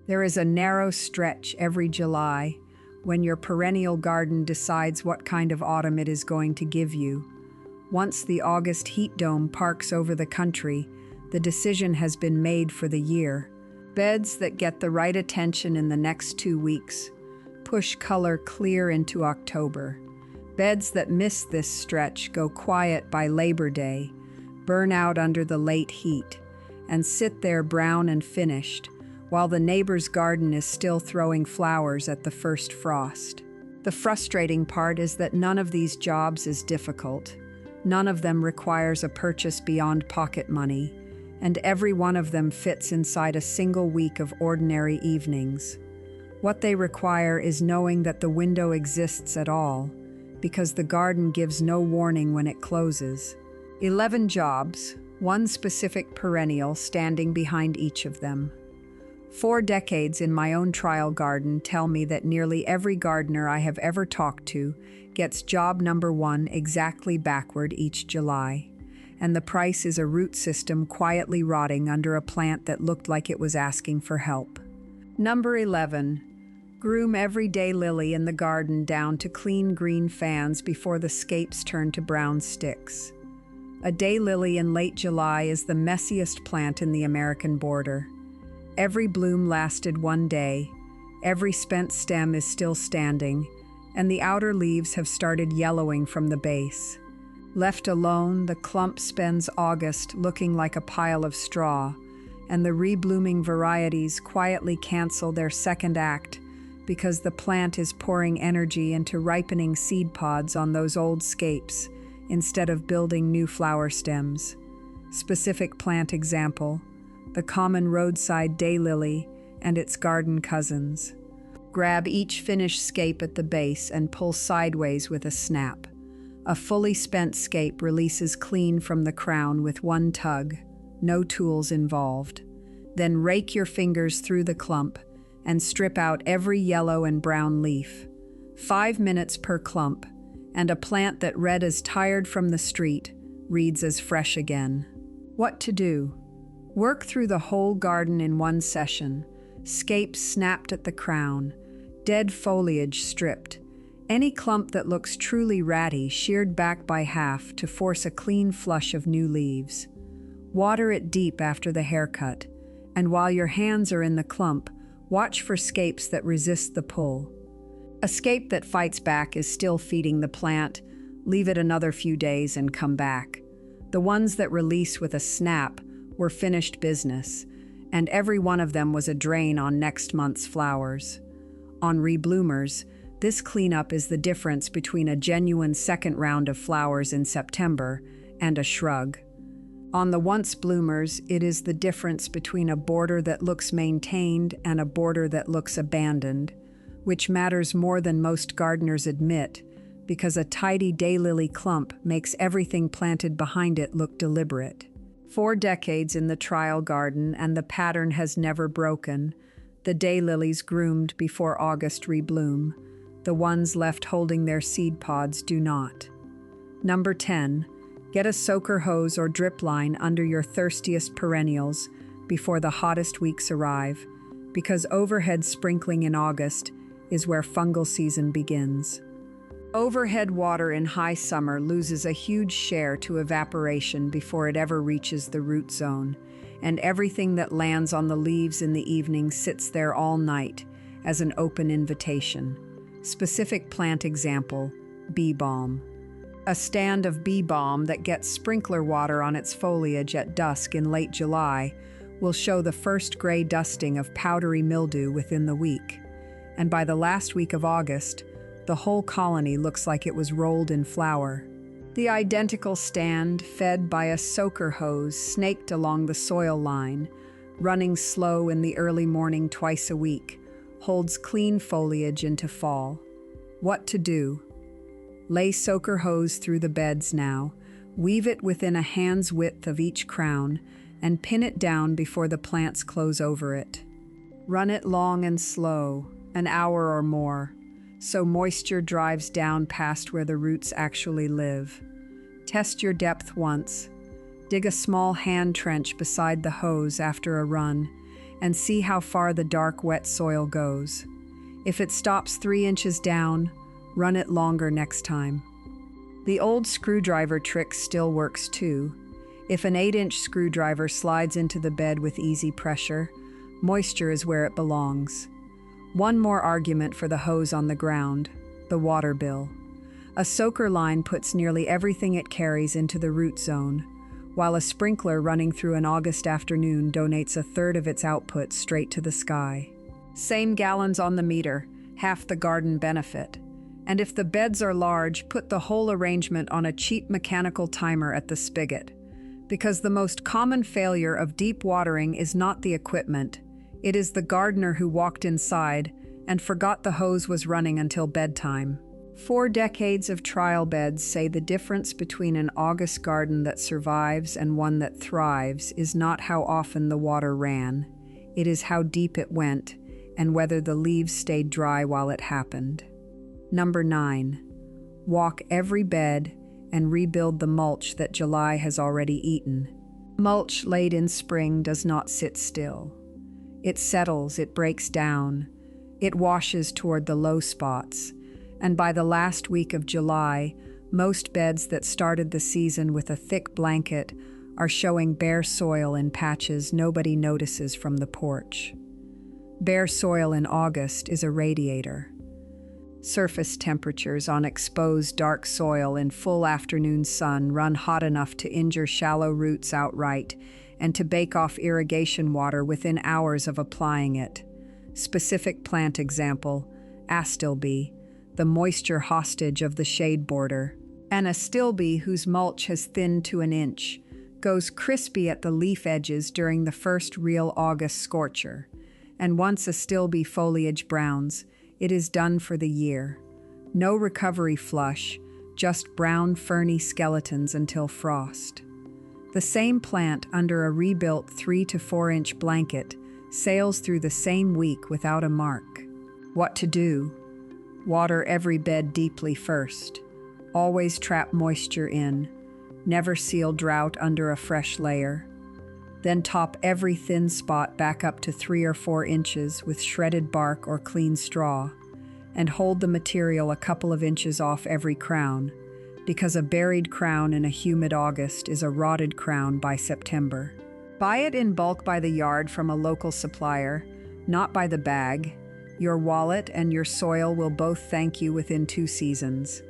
There is a narrow stretch every July when your perennial garden decides what kind of autumn it is going to give you. Once the August heat dome parks over the country, the decision has been made for the year. Beds that get the right attention in the next 2 weeks push color clear into October. Beds that miss this stretch go quiet by Labor Day, burn out under the late heat, and sit there brown and finished, while the neighbor's garden is still throwing flowers at the first frost. The frustrating part is that none of these jobs is difficult. None of them requires a purchase beyond pocket money, and every one of them fits inside a single week of ordinary evenings. What they require is knowing that the window exists at all, because the garden gives no warning when it closes. 11 jobs, one specific perennial standing behind each of them. 4 decades in my own trial garden tell me that nearly every gardener I have ever talked to gets job number 1 exactly backward each July, and the price is a root system quietly rotting under a plant that looked like it was asking for help. Number 11. Groom every daylily in the garden down to clean green fans before the scapes turn to brown sticks. A daylily in late July is the messiest plant in the American border. Every bloom lasted 1 day, every spent stem is still standing, and the outer leaves have started yellowing from the base. Left alone, the clump spends August looking like a pile of straw, and the reblooming varieties quietly cancel their second act because the plant is pouring energy into ripening seed pods on those old scapes instead of building new flower stems. Specific plant example: the common roadside daylily and its garden cousins. Grab each finished scape at the base and pull sideways with a snap. A fully spent scape releases clean from the crown with one tug, no tools involved. Then rake your fingers through the clump and strip out every yellow and brown leaf. 5 minutes per clump, and a plant that read as tired from the street reads as fresh again. What to do? Work through the whole garden in one session. Scapes snapped at the crown, dead foliage stripped. Any clump that looks truly ratty sheared back by half to force a clean flush of new leaves. Water it deep after the haircut, and while your hands are in the clump, watch for scapes that resist the pull. A scape that fights back is still feeding the plant. Leave it another few days and come back. The ones that release with a snap were finished business, and every one of them was a drain on next month's flowers. On rebloomers, this cleanup is the difference between a genuine second round of flowers in September and a shrug. On the once bloomers, it is the difference between a border that looks maintained and a border that looks abandoned, which matters more than most gardeners admit, because a tidy daylily clump makes everything planted behind it look deliberate. 4 decades in the trial garden, and the pattern has never broken. The daylilies groomed before August rebloom. The ones left holding their seed pods do not. Number 10. Get a soaker hose or drip line under your thirstiest perennials before the hottest weeks arrive, because overhead sprinkling in August is where fungal season begins. Overhead water in high summer loses a huge share to evaporation before it ever reaches the root zone, and everything that lands on the leaves in the evening sits there all night as an open invitation. Specific plant example: bee balm. A stand of bee balm that gets sprinkler water on its foliage at dusk in late July will show the first gray dusting of powdery mildew within the week, and by the last week of August, the whole colony looks like it was rolled in flour. The identical stand, fed by a soaker hose snaked along the soil line, running slow in the early morning twice a week, holds clean foliage into fall. What to do? Lay soaker hose through the beds now, weave it within a hand's width of each crown, and pin it down before the plants close over it. Run it long and slow, an hour or more, so moisture drives down past where the roots actually live. Test your depth once. Dig a small hand trench beside the hose after a run, and see how far the dark, wet soil goes. If it stops 3 inches down, run it longer next time. The old screwdriver trick still works too. If an 8-inch screwdriver slides into the bed with easy pressure, moisture is where it belongs. One more argument for the hose on the ground: the water bill. A soaker line puts nearly everything it carries into the root zone, while a sprinkler running through an August afternoon donates a third of its output straight to the sky. Same gallons on the meter, half the garden benefit. And if the beds are large, put the whole arrangement on a cheap mechanical timer at the spigot. Because the most common failure of deep watering is not the equipment, it is the gardener who walked inside and forgot the hose was running until bedtime. 4 decades of trial beds say the difference between an August garden that survives and one that thrives is not how often the water ran, it is how deep it went and whether the leaves stayed dry while it happened. Number 9. Walk every bed and rebuild the mulch that July has already eaten. Mulch laid in spring does not sit still. It settles, it breaks down, it washes toward the low spots, and by the last week of July, most beds that started the season with a thick blanket are showing bare soil in patches nobody notices from the porch. Bare soil in August is a radiator. Surface temperatures on exposed dark soil in full afternoon sun run hot enough to injure shallow roots outright and to bake off irrigation water within hours of applying it. Specific plant example: astilbe, the moisture hostage of the shade border. An astilbe whose mulch has thinned to 1 inch goes crispy at the leaf edges during the first real August scorcher, and once astilbe foliage browns, it is done for the year. No recovery flush, just brown ferny skeletons until frost. The same plant under a rebuilt 3 to 4 inch blanket sails through the same week without a mark. What to do? Water every bed deeply first. Always trap moisture in. Never seal drought under a fresh layer. Then top every thin spot back up to 3 or 4 inches with shredded bark or clean straw, and hold the material a couple of inches off every crown, because a buried crown in a humid August is a rotted crown by September. Buy it in bulk by the yard from a local supplier, not by the bag. Your wallet and your soil will both thank you within 2 seasons.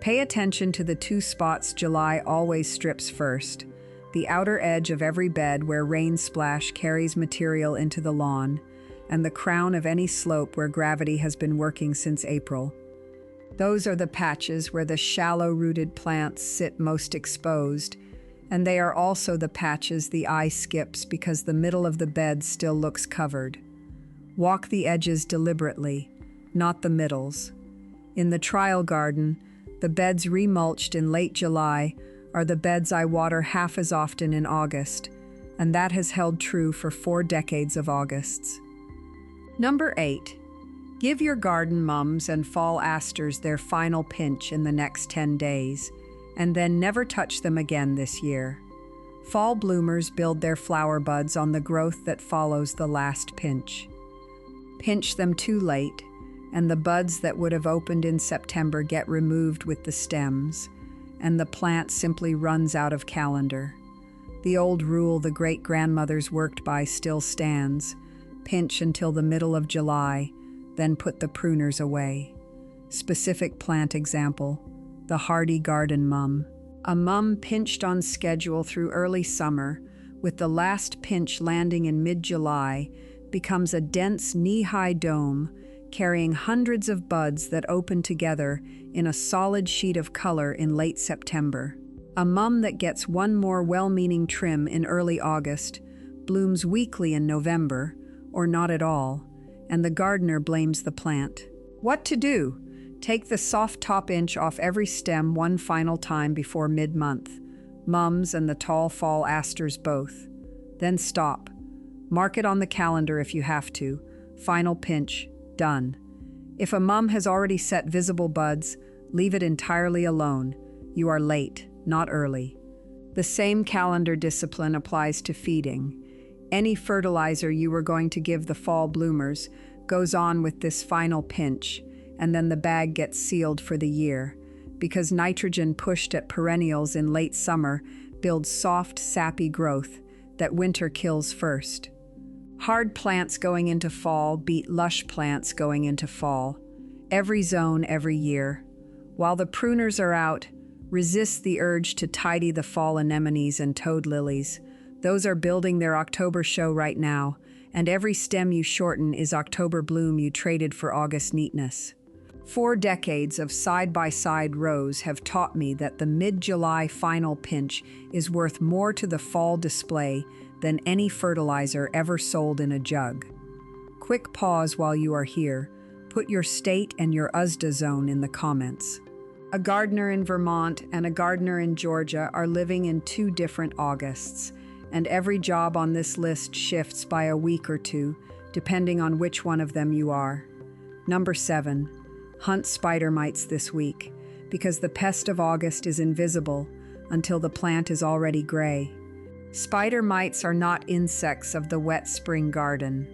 Pay attention to the 2 spots July always strips first: the outer edge of every bed where rain splash carries material into the lawn, and the crown of any slope where gravity has been working since April. Those are the patches where the shallow-rooted plants sit most exposed, and they are also the patches the eye skips because the middle of the bed still looks covered. Walk the edges deliberately, not the middles. In the trial garden, the beds remulched in late July are the beds I water half as often in August, and that has held true for 4 decades of Augusts. Number 8. Give your garden mums and fall asters their final pinch in the next 10 days, and then never touch them again this year. Fall bloomers build their flower buds on the growth that follows the last pinch. Pinch them too late, and the buds that would have opened in September get removed with the stems, and the plant simply runs out of calendar. The old rule the great-grandmothers worked by still stands: pinch until the middle of July, then put the pruners away. Specific plant example: the hardy garden mum. A mum pinched on schedule through early summer, with the last pinch landing in mid-July, becomes a dense knee-high dome carrying hundreds of buds that open together in a solid sheet of color in late September. A mum that gets one more well-meaning trim in early August blooms weakly in November, or not at all, and the gardener blames the plant. What to do? Take the soft top inch off every stem one final time before mid-month, mums and the tall fall asters both. Then stop. Mark it on the calendar if you have to. Final pinch, done. If a mum has already set visible buds, leave it entirely alone. You are late, not early. The same calendar discipline applies to feeding. Any fertilizer you were going to give the fall bloomers goes on with this final pinch, and then the bag gets sealed for the year, because nitrogen pushed at perennials in late summer builds soft, sappy growth that winter kills first. Hard plants going into fall beat lush plants going into fall. Every zone, every year. While the pruners are out, resist the urge to tidy the fall anemones and toad lilies. Those are building their October show right now, and every stem you shorten is October bloom you traded for August neatness. 4 decades of side-by-side rows have taught me that the mid-July final pinch is worth more to the fall display than any fertilizer ever sold in a jug. Quick pause while you are here. Put your state and your USDA zone in the comments. A gardener in Vermont and a gardener in Georgia are living in 2 different Augusts, and every job on this list shifts by a week or 2, depending on which one of them you are. Number 7. Hunt spider mites this week, because the pest of August is invisible until the plant is already gray. Spider mites are not insects of the wet spring garden.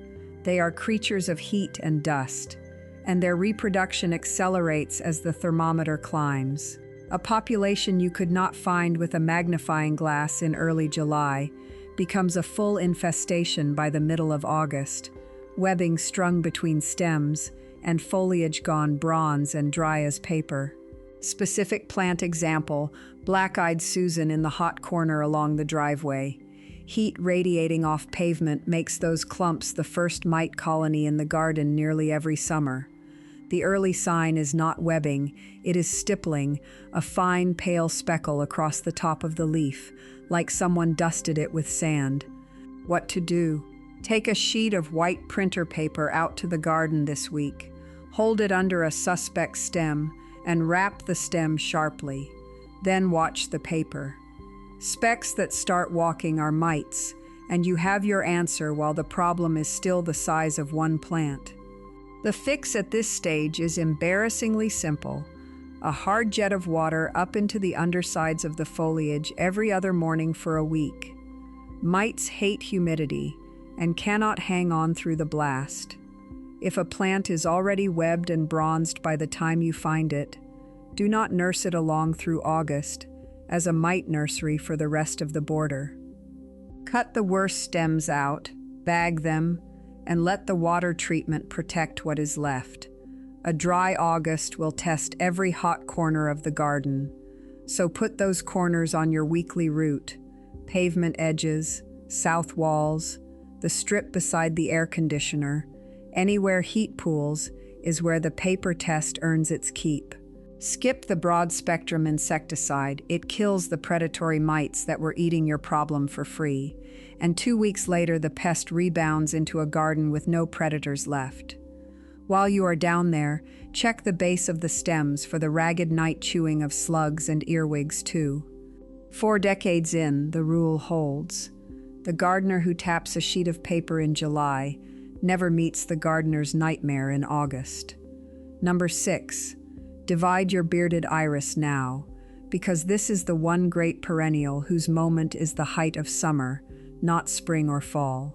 They are creatures of heat and dust, and their reproduction accelerates as the thermometer climbs. A population you could not find with a magnifying glass in early July becomes a full infestation by the middle of August, webbing strung between stems and foliage gone bronze and dry as paper. Specific plant example, black-eyed Susan in the hot corner along the driveway. Heat radiating off pavement makes those clumps the first mite colony in the garden nearly every summer. The early sign is not webbing, it is stippling, a fine pale speckle across the top of the leaf, like someone dusted it with sand. What to do? Take a sheet of white printer paper out to the garden this week. Hold it under a suspect stem and wrap the stem sharply. Then watch the paper. Specks that start walking are mites, and you have your answer while the problem is still the size of one plant. The fix at this stage is embarrassingly simple. A hard jet of water up into the undersides of the foliage every other morning for a week. Mites hate humidity and cannot hang on through the blast. If a plant is already webbed and bronzed by the time you find it, do not nurse it along through August as a mite nursery for the rest of the border. Cut the worst stems out, bag them, and let the water treatment protect what is left. A dry August will test every hot corner of the garden, so put those corners on your weekly route: pavement edges, south walls, the strip beside the air conditioner. Anywhere heat pools is where the paper test earns its keep. Skip the broad-spectrum insecticide. It kills the predatory mites that were eating your problem for free, and 2 weeks later the pest rebounds into a garden with no predators left. While you are down there, check the base of the stems for the ragged night chewing of slugs and earwigs too. 4 decades in, the rule holds. The gardener who taps a sheet of paper in July never meets the gardener's nightmare in August. Number 6. Divide your bearded iris now, because this is the one great perennial whose moment is the height of summer, not spring or fall.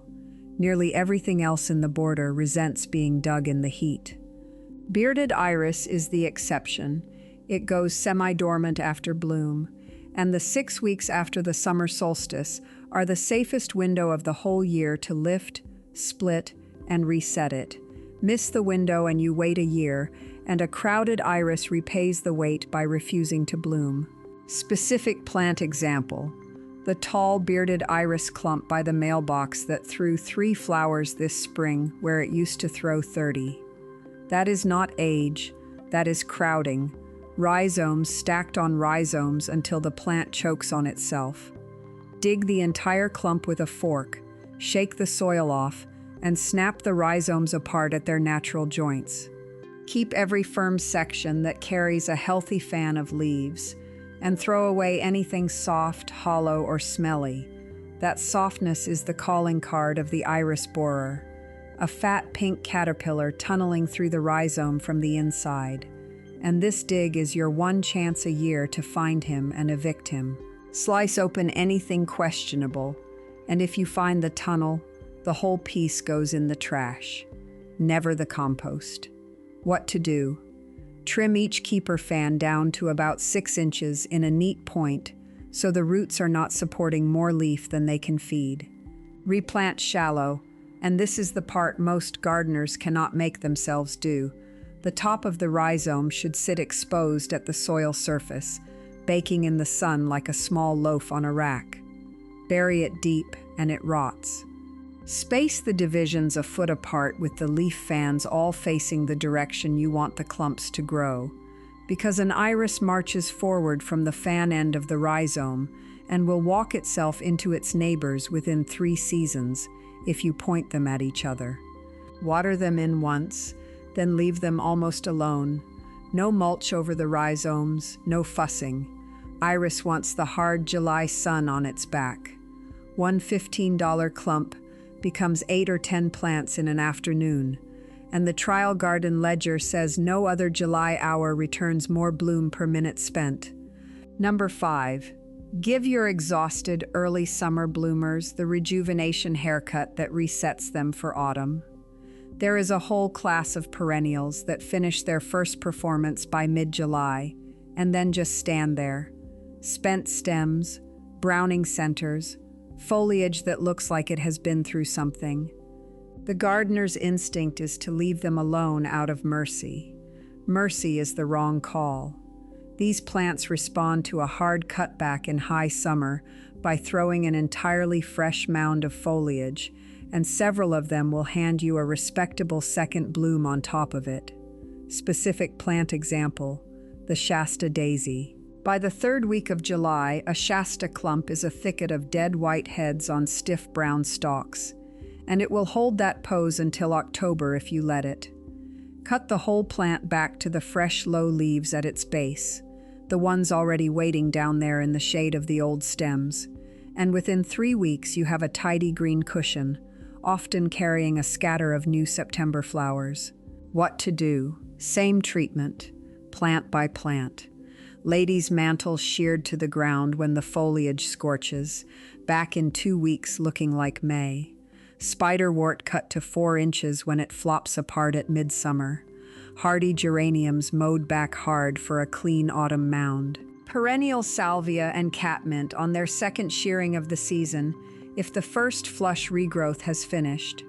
Nearly everything else in the border resents being dug in the heat. Bearded iris is the exception. It goes semi-dormant after bloom, and the 6 weeks after the summer solstice are the safest window of the whole year to lift, split, and reset it. Miss the window and you wait a year, and a crowded iris repays the wait by refusing to bloom. Specific plant example: the tall bearded iris clump by the mailbox that threw 3 flowers this spring where it used to throw 30. That is not age, that is crowding. Rhizomes stacked on rhizomes until the plant chokes on itself. Dig the entire clump with a fork, shake the soil off, and snap the rhizomes apart at their natural joints. Keep every firm section that carries a healthy fan of leaves, and throw away anything soft, hollow, or smelly. That softness is the calling card of the iris borer, a fat pink caterpillar tunneling through the rhizome from the inside. And this dig is your one chance a year to find him and evict him. Slice open anything questionable, and if you find the tunnel, The whole piece goes in the trash, never the compost. What to do? Trim each keeper fan down to about 6 inches in a neat point so the roots are not supporting more leaf than they can feed. Replant shallow, and this is the part most gardeners cannot make themselves do. The top of the rhizome should sit exposed at the soil surface, baking in the sun like a small loaf on a rack. Bury it deep, and it rots. Space the divisions a foot apart with the leaf fans all facing the direction you want the clumps to grow, because an iris marches forward from the fan end of the rhizome and will walk itself into its neighbors within 3 seasons if you point them at each other. Water them in once, then leave them almost alone. No mulch over the rhizomes, no fussing. Iris wants the hard July sun on its back. One $15 clump becomes 8 or 10 plants in an afternoon, and the trial garden ledger says no other July hour returns more bloom per minute spent. Number 5. Give your exhausted early summer bloomers the rejuvenation haircut that resets them for autumn. There is a whole class of perennials that finish their first performance by mid-July and then just stand there. Spent stems, browning centers, foliage that looks like it has been through something. The gardener's instinct is to leave them alone out of mercy. Mercy is the wrong call. These plants respond to a hard cutback in high summer by throwing an entirely fresh mound of foliage, and several of them will hand you a respectable second bloom on top of it. Specific plant example, the Shasta daisy. By the 3rd week of July, a Shasta clump is a thicket of dead white heads on stiff brown stalks, and it will hold that pose until October if you let it. Cut the whole plant back to the fresh low leaves at its base, the ones already waiting down there in the shade of the old stems, and within 3 weeks you have a tidy green cushion, often carrying a scatter of new September flowers. What to do? Same treatment, plant by plant. Lady's mantle sheared to the ground when the foliage scorches, back in 2 weeks looking like May. Spiderwort cut to 4 inches when it flops apart at midsummer. Hardy geraniums mowed back hard for a clean autumn mound. Perennial salvia and catmint on their second shearing of the season if the first flush regrowth has finished.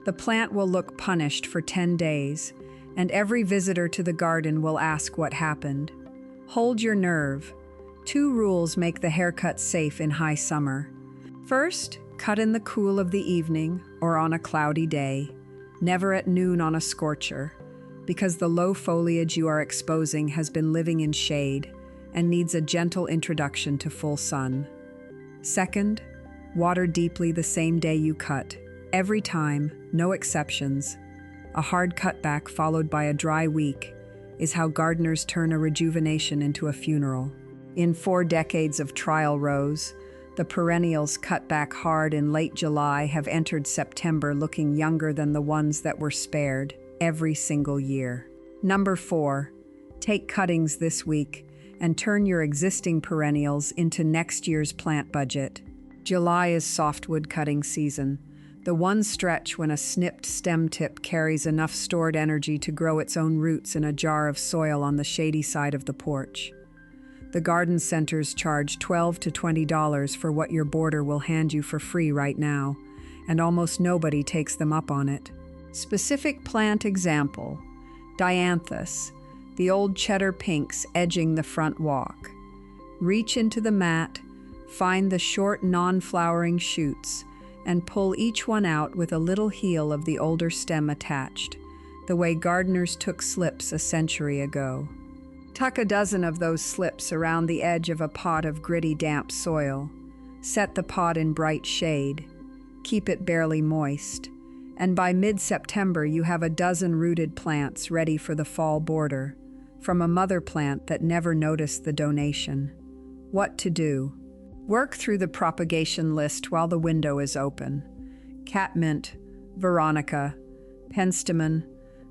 The plant will look punished for 10 days, and every visitor to the garden will ask what happened. Hold your nerve. 2 rules make the haircut safe in high summer. First, cut in the cool of the evening or on a cloudy day, never at noon on a scorcher, because the low foliage you are exposing has been living in shade and needs a gentle introduction to full sun. Second, water deeply the same day you cut, every time, no exceptions. A hard cutback followed by a dry week is how gardeners turn a rejuvenation into a funeral. In 4 decades of trial rows, the perennials cut back hard in late July have entered September looking younger than the ones that were spared every single year. Number 4, take cuttings this week and turn your existing perennials into next year's plant budget. July is softwood cutting season, the one stretch when a snipped stem tip carries enough stored energy to grow its own roots in a jar of soil on the shady side of the porch. The garden centers charge $12 to $20 for what your boarder will hand you for free right now, and almost nobody takes them up on it. Specific plant example, dianthus, the old cheddar pinks edging the front walk. Reach into the mat, find the short non-flowering shoots, and pull each one out with a little heel of the older stem attached, the way gardeners took slips a century ago. Tuck a dozen of those slips around the edge of a pot of gritty, damp soil. Set the pot in bright shade. Keep it barely moist. And by mid-September, you have a dozen rooted plants ready for the fall border, from a mother plant that never noticed the donation. What to do? Work through the propagation list while the window is open. Catmint, veronica, penstemon,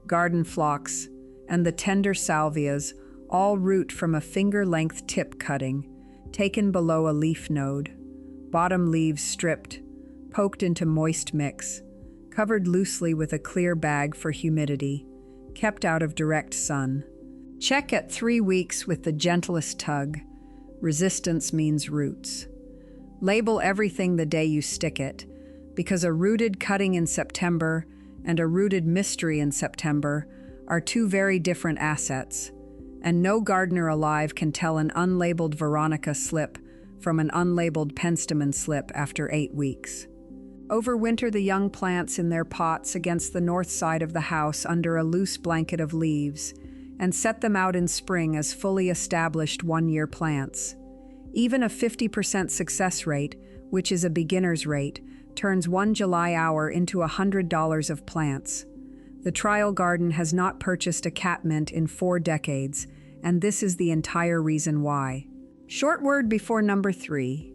garden phlox, and the tender salvias all root from a finger-length tip cutting, taken below a leaf node. Bottom leaves stripped, poked into moist mix, covered loosely with a clear bag for humidity, kept out of direct sun. Check at 3 weeks with the gentlest tug. Resistance means roots. Label everything the day you stick it, because a rooted cutting in September and a rooted mystery in September are two very different assets, and no gardener alive can tell an unlabeled Veronica slip from an unlabeled penstemon slip after 8 weeks. Overwinter the young plants in their pots against the north side of the house under a loose blanket of leaves, and set them out in spring as fully established one-year plants. Even a 50% success rate, which is a beginner's rate, turns one July hour into $100 of plants. The trial garden has not purchased a catmint in 4 decades, and this is the entire reason why. Short word before number 3.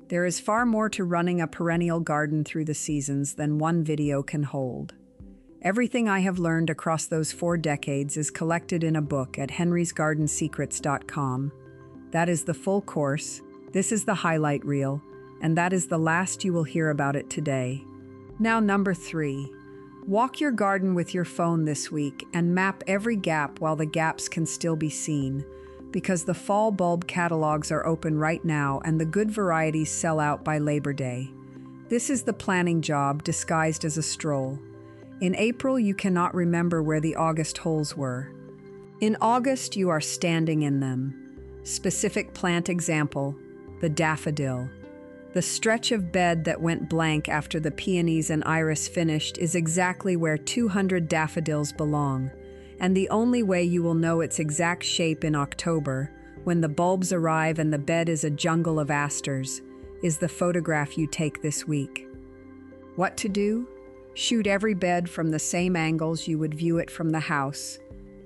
There is far more to running a perennial garden through the seasons than one video can hold. Everything I have learned across those 4 decades is collected in a book at henrysgardensecrets.com. That is the full course, this is the highlight reel, and that is the last you will hear about it today. Now number 3. Walk your garden with your phone this week and map every gap while the gaps can still be seen, because the fall bulb catalogs are open right now and the good varieties sell out by Labor Day. This is the planning job disguised as a stroll. In April, you cannot remember where the August holes were. In August, you are standing in them. Specific plant example, the daffodil. The stretch of bed that went blank after the peonies and iris finished is exactly where 200 daffodils belong, and the only way you will know its exact shape in October, when the bulbs arrive and the bed is a jungle of asters, is the photograph you take this week. What to do? Shoot every bed from the same angles you would view it from the house,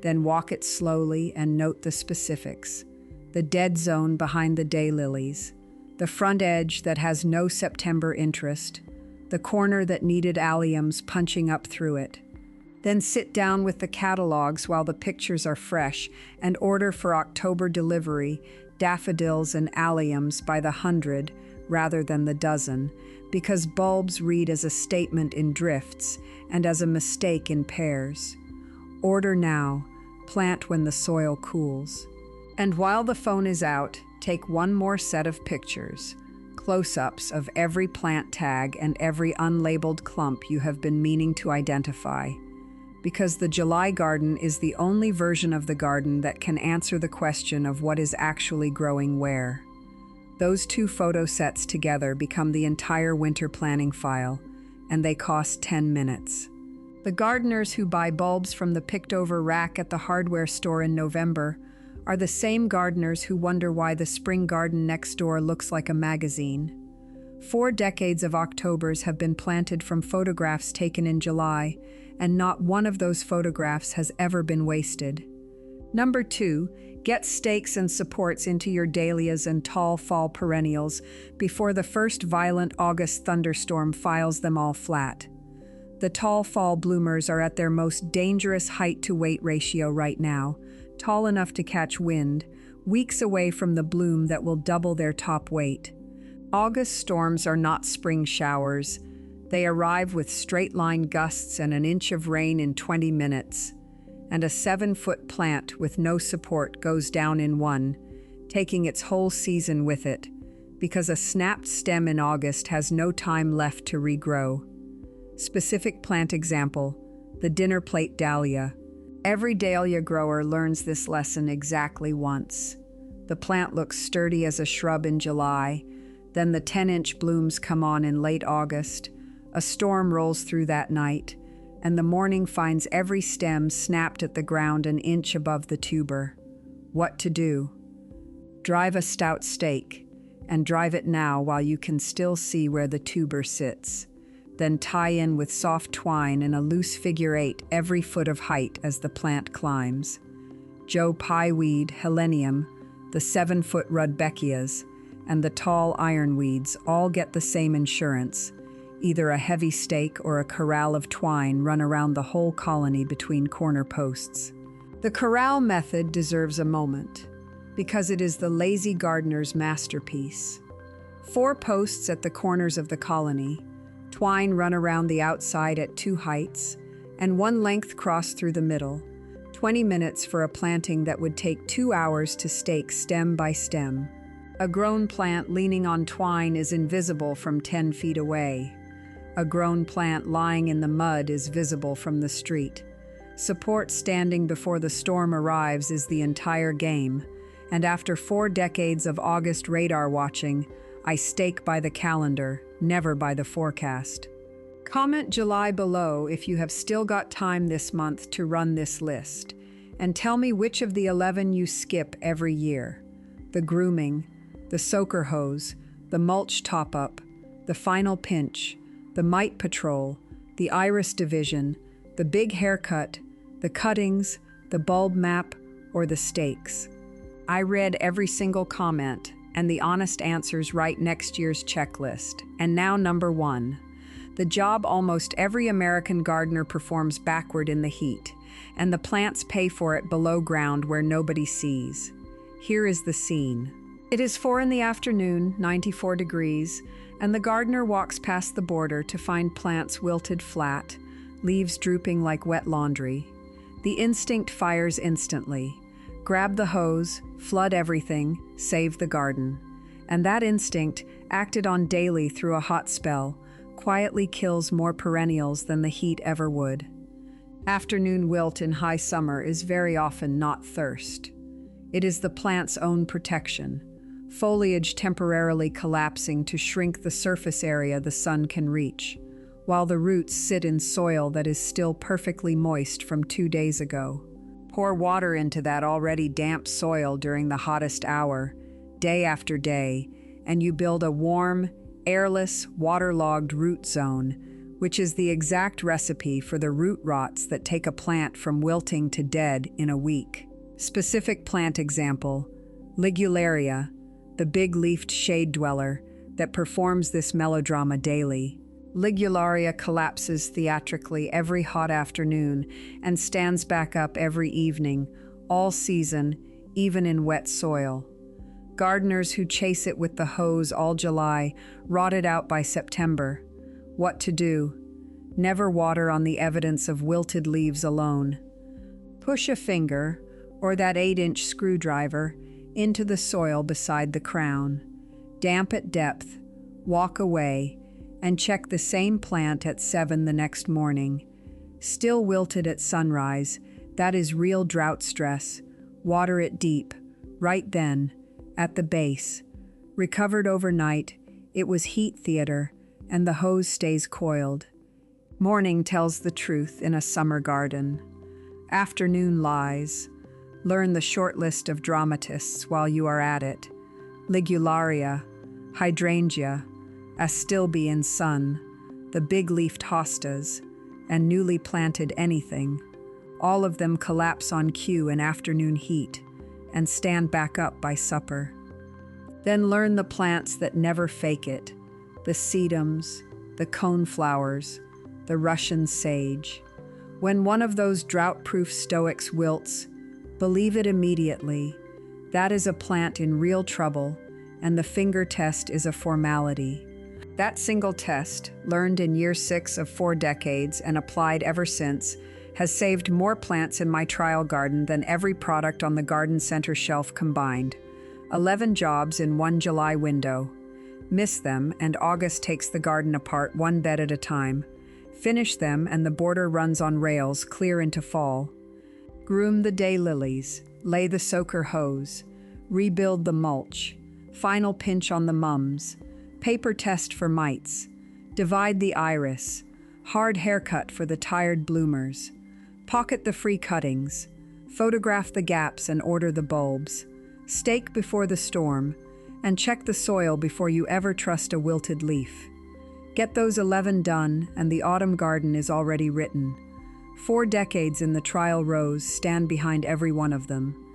then walk it slowly and note the specifics. The dead zone behind the daylilies, the front edge that has no September interest, the corner that needed alliums punching up through it. Then sit down with the catalogs while the pictures are fresh and order for October delivery daffodils and alliums by the 100 rather than the dozen, because bulbs read as a statement in drifts and as a mistake in pairs. Order now, plant when the soil cools. And while the phone is out, take one more set of pictures, close-ups of every plant tag and every unlabeled clump you have been meaning to identify, because the July garden is the only version of the garden that can answer the question of what is actually growing where. Those 2 photo sets together become the entire winter planning file, and they cost 10 minutes. The gardeners who buy bulbs from the picked-over rack at the hardware store in November are the same gardeners who wonder why the spring garden next door looks like a magazine. 4 decades of Octobers have been planted from photographs taken in July, and not one of those photographs has ever been wasted. Number 2, get stakes and supports into your dahlias and tall fall perennials before the first violent August thunderstorm files them all flat. The tall fall bloomers are at their most dangerous height-to-weight ratio right now, tall enough to catch wind, weeks away from the bloom that will double their top weight. August storms are not spring showers. They arrive with straight-line gusts and an inch of rain in 20 minutes. And a 7-foot plant with no support goes down in one, taking its whole season with it, because a snapped stem in August has no time left to regrow. Specific plant example, the dinner plate dahlia. Every dahlia grower learns this lesson exactly once. The plant looks sturdy as a shrub in July, then the 10-inch blooms come on in late August. A storm rolls through that night, and the morning finds every stem snapped at the ground an inch above the tuber. What to do? Drive a stout stake, and drive it now while you can still see where the tuber sits. Then tie in with soft twine in a loose figure 8 every foot of height as the plant climbs. Joe Pieweed, Helenium, the 7-foot rudbeckias, and the tall ironweeds all get the same insurance. Either a heavy stake or a corral of twine run around the whole colony between corner posts. The corral method deserves a moment, because it is the lazy gardener's masterpiece. 4 posts at the corners of the colony, Twine run around the outside at 2 heights, and 1 length cross through the middle. 20 minutes for a planting that would take 2 hours to stake stem by stem. A grown plant leaning on twine is invisible from 10 feet away. A grown plant lying in the mud is visible from the street. Support standing before the storm arrives is the entire game, and after 4 decades of August radar watching, I stake by the calendar, never by the forecast. Comment July below if you have still got time this month to run this list, and tell me which of the 11 you skip every year. The grooming, the soaker hose, the mulch top-up, the final pinch, the mite patrol, the iris division, the big haircut, the cuttings, the bulb map, or the stakes. I read every single comment and the honest answers write next year's checklist. And now number 1. The job almost every American gardener performs backward in the heat, and the plants pay for it below ground where nobody sees. Here is the scene. It is 4 in the afternoon, 94 degrees, and the gardener walks past the border to find plants wilted flat, leaves drooping like wet laundry. The instinct fires instantly. Grab the hose, flood everything, save the garden. And that instinct, acted on daily through a hot spell, quietly kills more perennials than the heat ever would. Afternoon wilt in high summer is very often not thirst. It is the plant's own protection. Foliage temporarily collapsing to shrink the surface area the sun can reach, while the roots sit in soil that is still perfectly moist from 2 days ago. Pour water into that already damp soil during the hottest hour, day after day, and you build a warm, airless, waterlogged root zone, which is the exact recipe for the root rots that take a plant from wilting to dead in a week. Specific plant example, Ligularia, the big-leafed shade dweller that performs this melodrama daily. Ligularia collapses theatrically every hot afternoon and stands back up every evening, all season, even in wet soil. Gardeners who chase it with the hose all July rot it out by September. What to do? Never water on the evidence of wilted leaves alone. Push a finger, or that 8-inch screwdriver, into the soil beside the crown. Damp at depth, walk away, and check the same plant at 7 the next morning. Still wilted at sunrise, that is real drought stress. Water it deep, right then, at the base. Recovered overnight, it was heat theater, and the hose stays coiled. Morning tells the truth in a summer garden. Afternoon lies. Learn the short list of dramatists while you are at it. Ligularia, hydrangea, astilbe in sun, the big-leafed hostas, and newly planted anything. All of them collapse on cue in afternoon heat and stand back up by supper. Then learn the plants that never fake it, the sedums, the coneflowers, the Russian sage. When one of those drought-proof stoics wilts, believe it immediately. That is a plant in real trouble, and the finger test is a formality. That single test, learned in year 6 of 4 decades and applied ever since, has saved more plants in my trial garden than every product on the garden center shelf combined. 11 jobs in 1 July window. Miss them, and August takes the garden apart 1 bed at a time. Finish them, and the border runs on rails clear into fall. Groom the daylilies, lay the soaker hose, rebuild the mulch, final pinch on the mums, paper test for mites, divide the iris, hard haircut for the tired bloomers, pocket the free cuttings, photograph the gaps and order the bulbs, stake before the storm, and check the soil before you ever trust a wilted leaf. Get those 11 done, and the autumn garden is already written. 4 decades in the trial rows stand behind every one of them.